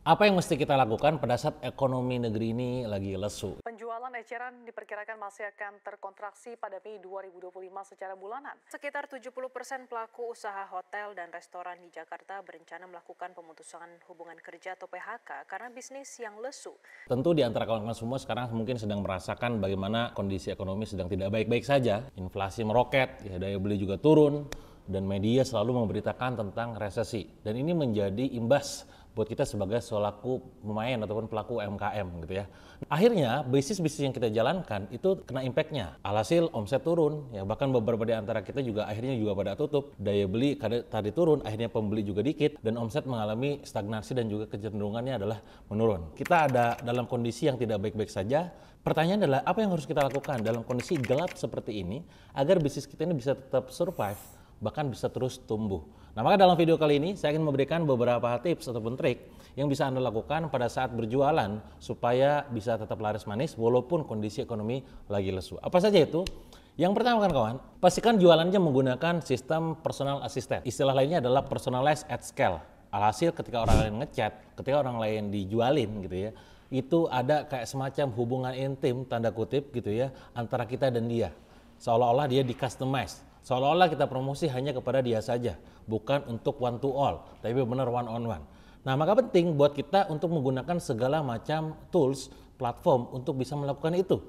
Apa yang mesti kita lakukan pada saat ekonomi negeri ini lagi lesu? Penjualan eceran diperkirakan masih akan terkontraksi pada Mei 2025 secara bulanan. Sekitar 70% pelaku usaha hotel dan restoran di Jakarta berencana melakukan pemutusan hubungan kerja atau PHK karena bisnis yang lesu. Tentu di antara kawan-kawan semua sekarang mungkin sedang merasakan bagaimana kondisi ekonomi sedang tidak baik-baik saja. Inflasi meroket, ya daya beli juga turun, dan media selalu memberitakan tentang resesi. Dan ini menjadi imbas buat kita sebagai selaku pemain ataupun pelaku UMKM gitu ya. Akhirnya bisnis-bisnis yang kita jalankan itu kena impact-nya. Alhasil omset turun, ya bahkan beberapa di antara kita juga akhirnya juga pada tutup. Daya beli tadi turun, akhirnya pembeli juga dikit dan omset mengalami stagnasi dan juga kecenderungannya adalah menurun. Kita ada dalam kondisi yang tidak baik-baik saja. Pertanyaan adalah apa yang harus kita lakukan dalam kondisi gelap seperti ini agar bisnis kita ini bisa tetap survive, bahkan bisa terus tumbuh. Nah, maka dalam video kali ini saya ingin memberikan beberapa tips ataupun trik yang bisa Anda lakukan pada saat berjualan supaya bisa tetap laris manis walaupun kondisi ekonomi lagi lesu. Apa saja itu? Yang pertama kawan, pastikan jualannya menggunakan sistem personal assistant. Istilah lainnya adalah personalized at scale. Alhasil ketika orang lain ngechat, ketika orang lain dijualin gitu ya, itu ada kayak semacam hubungan intim tanda kutip gitu ya antara kita dan dia. Seolah-olah dia di customize. Seolah-olah kita promosi hanya kepada dia saja, bukan untuk one to all, tapi benar one on one. Nah, maka penting buat kita untuk menggunakan segala macam tools, platform untuk bisa melakukan itu.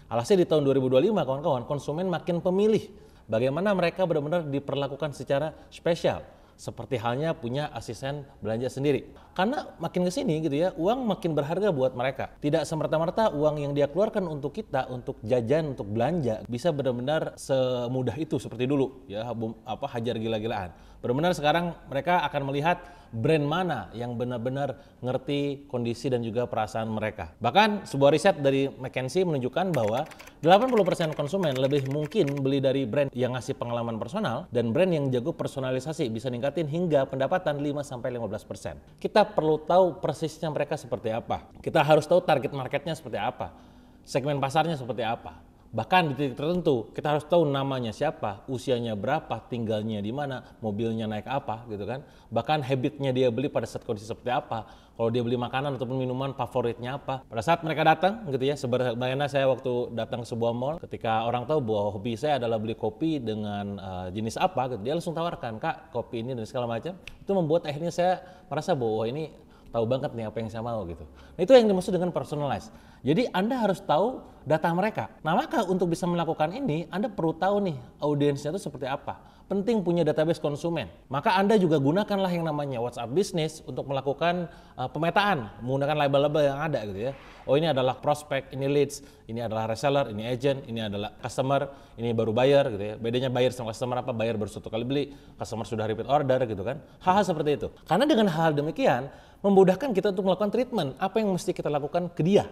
Alhasil di tahun 2025 kawan-kawan, konsumen makin pemilih bagaimana mereka benar-benar diperlakukan secara spesial. Seperti halnya punya asisten belanja sendiri. Karena makin kesini gitu ya, uang makin berharga buat mereka. Tidak semerta-merta uang yang dia keluarkan untuk kita, untuk jajan, untuk belanja, bisa benar-benar semudah itu seperti dulu ya, hajar gila-gilaan. Benar-benar sekarang mereka akan melihat brand mana yang benar-benar ngerti kondisi dan juga perasaan mereka. Bahkan sebuah riset dari McKinsey menunjukkan bahwa 80% konsumen lebih mungkin beli dari brand yang ngasih pengalaman personal dan brand yang jago personalisasi bisa ningkatin hingga pendapatan 5-15%. Kita perlu tahu persisnya mereka seperti apa. Kita harus tahu target marketnya seperti apa. Segmen pasarnya seperti apa. Bahkan di titik tertentu kita harus tahu namanya siapa, usianya berapa, tinggalnya di mana, mobilnya naik apa gitu kan. Bahkan habitnya dia beli pada saat kondisi seperti apa. Kalau dia beli makanan ataupun minuman favoritnya apa. Pada saat mereka datang gitu ya, sebagaimana saya waktu datang ke sebuah mall, ketika orang tahu bahwa hobi saya adalah beli kopi dengan jenis apa gitu, dia langsung tawarkan, "Kak, kopi ini," dan segala macam. Itu membuat akhirnya saya merasa bahwa ini tahu banget nih apa yang saya mau gitu. Nah, itu yang dimaksud dengan personalized. Jadi Anda harus tahu data mereka. Nah, maka untuk bisa melakukan ini, Anda perlu tahu nih audiensnya itu seperti apa. Penting punya database konsumen. Maka Anda juga gunakanlah yang namanya WhatsApp Business untuk melakukan pemetaan, menggunakan label-label yang ada gitu ya. Oh, ini adalah prospek, ini leads, ini adalah reseller, ini agent, ini adalah customer, ini baru buyer gitu ya. Bedanya buyer sama customer apa? Buyer baru satu kali beli, customer sudah repeat order gitu kan. Hal-hal seperti itu. Karena dengan hal demikian memudahkan kita untuk melakukan treatment. Apa yang mesti kita lakukan ke dia?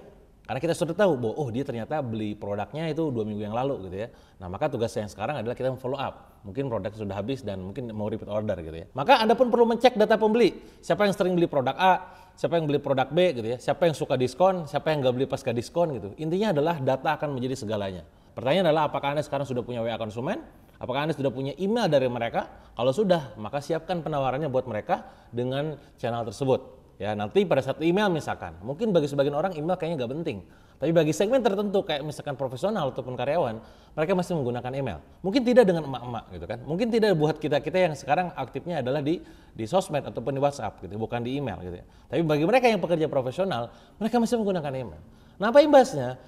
Karena kita sudah tahu bahwa oh dia ternyata beli produknya itu 2 minggu yang lalu gitu ya. Nah, maka tugas saya yang sekarang adalah kita follow up. Mungkin produk sudah habis dan mungkin mau repeat order gitu ya. Maka Anda pun perlu mencek data pembeli. Siapa yang sering beli produk A, siapa yang beli produk B gitu ya. Siapa yang suka diskon, siapa yang nggak beli pasca diskon gitu. Intinya adalah data akan menjadi segalanya. Pertanyaan adalah apakah Anda sekarang sudah punya WA konsumen? Apakah Anda sudah punya email dari mereka? Kalau sudah, maka siapkan penawarannya buat mereka dengan channel tersebut. Ya, nanti pada saat email misalkan, mungkin bagi sebagian orang email kayaknya nggak penting. Tapi bagi segmen tertentu kayak misalkan profesional ataupun karyawan, mereka masih menggunakan email. Mungkin tidak dengan emak-emak gitu kan. Mungkin tidak buat kita-kita yang sekarang aktifnya adalah di sosmed ataupun di WhatsApp gitu, bukan di email gitu ya. Tapi bagi mereka yang pekerja profesional, mereka masih menggunakan email. Nah, apa imbasnya?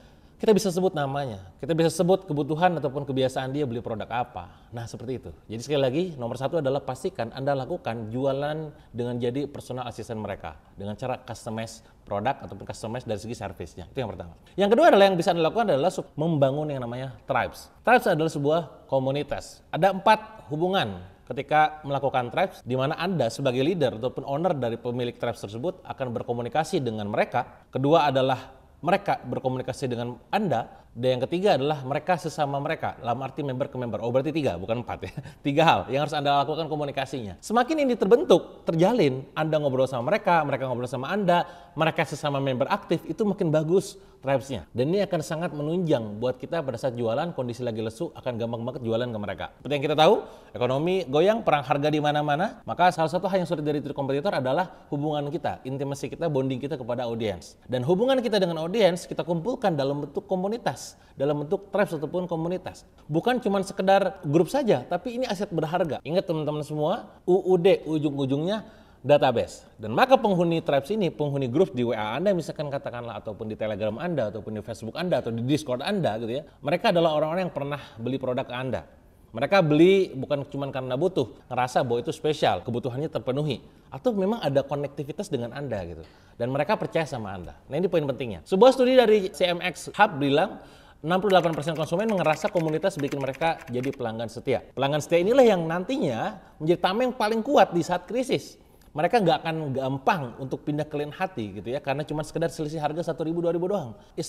Kita bisa sebut namanya, kita bisa sebut kebutuhan ataupun kebiasaan dia beli produk apa. Nah, seperti itu. Jadi sekali lagi, nomor satu adalah pastikan Anda lakukan jualan dengan jadi personal assistant mereka. Dengan cara customize produk ataupun customize dari segi servisnya. Itu yang pertama. Yang kedua adalah yang bisa Anda lakukan adalah membangun yang namanya tribes. Tribes adalah sebuah komunitas. Ada 4 hubungan ketika melakukan tribes di mana Anda sebagai leader ataupun owner dari pemilik tribes tersebut akan berkomunikasi dengan mereka. Kedua adalah mereka berkomunikasi dengan Anda, Dan yang ketiga adalah mereka sesama mereka, dalam arti member ke member. Oh berarti 3, bukan 4 ya. 3 hal yang harus Anda lakukan komunikasinya. Semakin ini terbentuk, terjalin, Anda ngobrol sama mereka ngobrol sama Anda, mereka sesama member aktif, itu makin bagus tribes-nya. Dan ini akan sangat menunjang buat kita pada saat jualan, kondisi lagi lesu, akan gampang banget jualan ke mereka. Seperti yang kita tahu, ekonomi goyang, perang harga di mana-mana, maka salah satu hal yang sulit dari kompetitor adalah hubungan kita, intimasi kita, bonding kita kepada audiens. Dan hubungan kita dengan audiens kita kumpulkan dalam bentuk komunitas, dalam bentuk tribes ataupun komunitas. Bukan cuma sekedar grup saja, tapi ini aset berharga. Ingat teman-teman semua, UUD ujung-ujungnya database. Dan maka penghuni tribes ini, penghuni grup di WA Anda misalkan katakanlah, ataupun di Telegram Anda, ataupun di Facebook Anda, atau di Discord Anda gitu ya. Mereka adalah orang-orang yang pernah beli produk ke Anda. Mereka beli bukan cuma karena butuh, ngerasa bahwa itu spesial, kebutuhannya terpenuhi. Atau memang ada konektivitas dengan Anda gitu. Dan mereka percaya sama Anda. Nah ini poin pentingnya. Sebuah studi dari CMX Hub bilang, 68% konsumen ngerasa komunitas bikin mereka jadi pelanggan setia. Pelanggan setia inilah yang nantinya menjadi tameng paling kuat di saat krisis. Mereka nggak akan gampang untuk pindah ke lain hati gitu ya, karena cuma sekedar selisih harga 1.000 2.000 doang. It's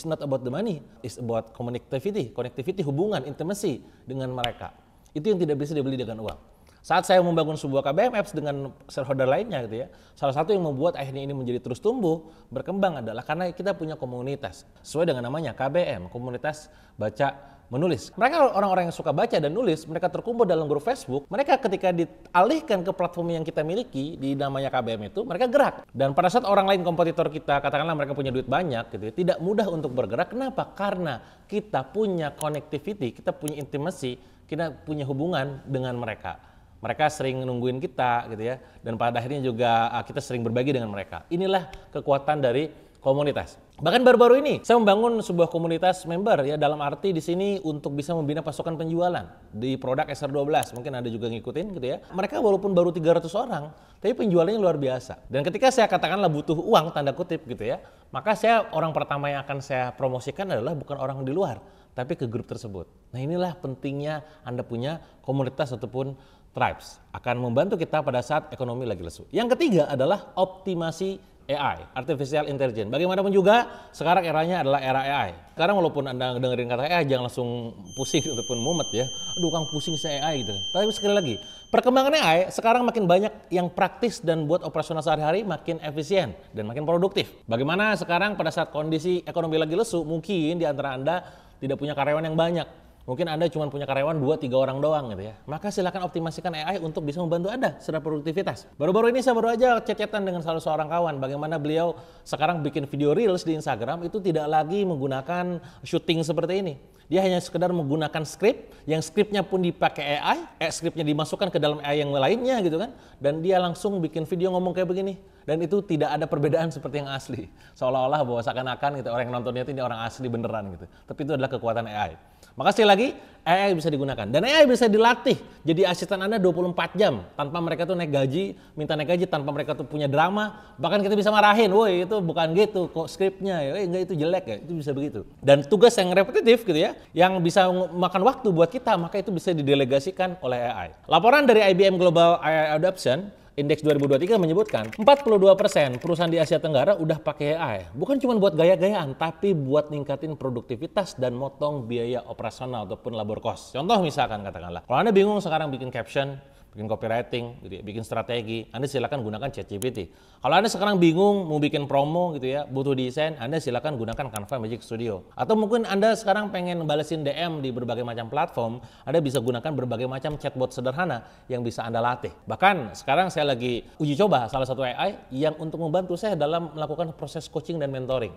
not about the money, it's about connectivity, hubungan, intimacy dengan mereka. Itu yang tidak bisa dibeli dengan uang. Saat saya membangun sebuah KBM Apps dengan shareholder lainnya gitu ya, salah satu yang membuat akhirnya ini menjadi terus tumbuh, berkembang adalah karena kita punya komunitas. Sesuai dengan namanya KBM, komunitas baca menulis. Mereka orang-orang yang suka baca dan nulis, mereka terkumpul dalam grup Facebook, mereka ketika dialihkan ke platform yang kita miliki di namanya KBM itu, mereka gerak. Dan pada saat orang lain kompetitor kita, katakanlah mereka punya duit banyak gitu ya, tidak mudah untuk bergerak. Kenapa? Karena kita punya connectivity, kita punya intimacy, kita punya hubungan dengan mereka. Mereka sering nungguin kita gitu ya, dan pada akhirnya juga kita sering berbagi dengan mereka. Inilah kekuatan dari komunitas. Bahkan baru-baru ini saya membangun sebuah komunitas member ya, dalam arti di sini untuk bisa membina pasukan penjualan di produk SR12. Mungkin Anda juga ngikutin gitu ya. Mereka walaupun baru 300 orang, tapi penjualannya luar biasa. Dan ketika saya katakanlah butuh uang tanda kutip gitu ya, maka orang pertama yang akan saya promosikan adalah bukan orang di luar, tapi ke grup tersebut. Nah inilah pentingnya Anda punya komunitas ataupun tribes, akan membantu kita pada saat ekonomi lagi lesu. Yang ketiga adalah optimasi AI, Artificial Intelligence. Bagaimanapun juga, sekarang eranya adalah era AI. Sekarang walaupun Anda dengerin kata AI, jangan langsung pusing ataupun mumet ya. Aduh Kang pusing si AI gitu. Tapi sekali lagi, perkembangan AI sekarang makin banyak yang praktis dan buat operasional sehari-hari makin efisien dan makin produktif. Bagaimana sekarang pada saat kondisi ekonomi lagi lesu, mungkin di antara Anda tidak punya karyawan yang banyak. Mungkin Anda cuma punya karyawan 2-3 orang doang gitu ya. Maka silakan optimasikan AI untuk bisa membantu Anda secara produktivitas. Baru-baru ini saya baru aja chat-chatan dengan salah seorang kawan. Bagaimana beliau sekarang bikin video reels di Instagram itu tidak lagi menggunakan syuting seperti ini. Dia hanya sekedar menggunakan skrip, yang skripnya pun dipakai AI, skripnya dimasukkan ke dalam AI yang lainnya gitu kan. Dan dia langsung bikin video ngomong kayak begini. Dan itu tidak ada perbedaan seperti yang asli. Seolah-olah bahwa seakan-akan gitu, orang yang nontonnya itu ini orang asli beneran gitu. Tapi itu adalah kekuatan AI. Maka sekali lagi, AI bisa digunakan. Dan AI bisa dilatih jadi asisten Anda 24 jam. Tanpa mereka tuh naik gaji, minta naik gaji, tanpa mereka tuh punya drama. Bahkan kita bisa marahin, woi itu bukan gitu kok skripnya, enggak itu jelek ya, itu bisa begitu. Dan tugas yang repetitif gitu ya, yang bisa makan waktu buat kita, maka itu bisa didelegasikan oleh AI. Laporan dari IBM Global AI Adoption Indeks 2023 menyebutkan 42% perusahaan di Asia Tenggara udah pakai AI. Bukan cuma buat gaya-gayaan, tapi buat ningkatin produktivitas dan motong biaya operasional ataupun labor cost. Contoh misalkan katakanlah, kalau Anda bingung sekarang bikin caption, bikin copywriting, gitu ya, bikin strategi, Anda silakan gunakan ChatGPT. Kalau Anda sekarang bingung mau bikin promo gitu ya, butuh desain, Anda silakan gunakan Canva Magic Studio. Atau mungkin Anda sekarang pengen balesin DM di berbagai macam platform, Anda bisa gunakan berbagai macam chatbot sederhana yang bisa Anda latih. Bahkan sekarang saya lagi uji coba salah satu AI yang untuk membantu saya dalam melakukan proses coaching dan mentoring.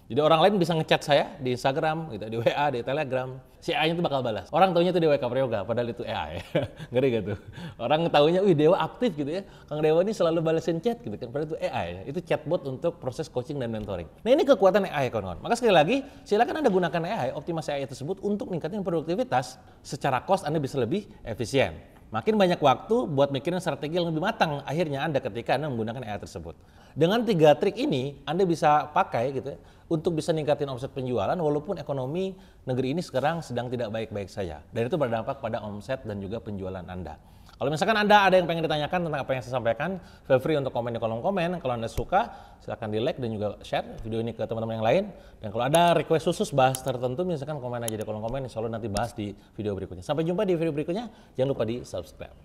Jadi orang lain bisa ngechat saya di Instagram, gitu, di WA, di Telegram. Si AI-nya itu bakal balas. Orang taunya itu Dewa Kaprioga, padahal itu AI. Ngeri gitu. Orang taunya, wih Dewa aktif gitu ya. Kang Dewa ini selalu balesin chat gitu kan. Padahal itu AI. Itu chatbot untuk proses coaching dan mentoring. Nah ini kekuatan AI kawan-kawan. Maka sekali lagi, silakan Anda gunakan AI, optimasi AI tersebut untuk meningkatkan produktivitas. Secara cost Anda bisa lebih efisien. Makin banyak waktu buat mikirin strategi yang lebih matang akhirnya Anda ketika Anda menggunakan AI tersebut. Dengan 3 trik ini Anda bisa pakai gitu ya, untuk bisa ningkatin omset penjualan walaupun ekonomi negeri ini sekarang sedang tidak baik-baik saja. Dan itu berdampak pada omset dan juga penjualan Anda. Kalau misalkan Anda ada yang pengen ditanyakan tentang apa yang saya sampaikan, feel free untuk komen di kolom komen. Kalau Anda suka, silahkan di like dan juga share video ini ke teman-teman yang lain. Dan kalau ada request khusus bahas tertentu, misalkan komen aja di kolom komen, insya Allah nanti bahas di video berikutnya. Sampai jumpa di video berikutnya, jangan lupa di subscribe.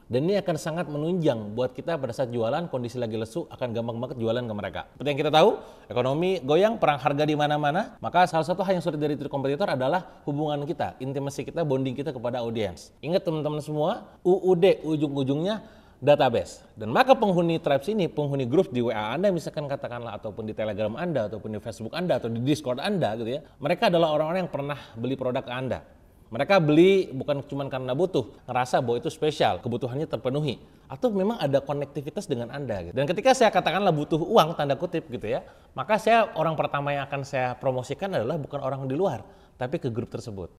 Dan ini akan sangat menunjang buat kita pada saat jualan, kondisi lagi lesu akan gampang banget jualan ke mereka. Seperti yang kita tahu, ekonomi goyang, perang harga di mana-mana, maka salah satu hal yang sulit dari kompetitor adalah hubungan kita, intimasi kita, bonding kita kepada audiens. Ingat teman-teman semua, UUD ujung-ujungnya database. Dan maka penghuni Tribes ini, penghuni grup di WA Anda misalkan katakanlah, ataupun di Telegram Anda, ataupun di Facebook Anda, atau di Discord Anda gitu ya, mereka adalah orang-orang yang pernah beli produk ke Anda. Mereka beli bukan cuma karena butuh, ngerasa bahwa itu spesial, kebutuhannya terpenuhi, atau memang ada konektivitas dengan Anda. Gitu. Dan ketika saya katakanlah butuh uang, tanda kutip gitu ya, maka orang pertama yang akan saya promosikan adalah bukan orang di luar, tapi ke grup tersebut.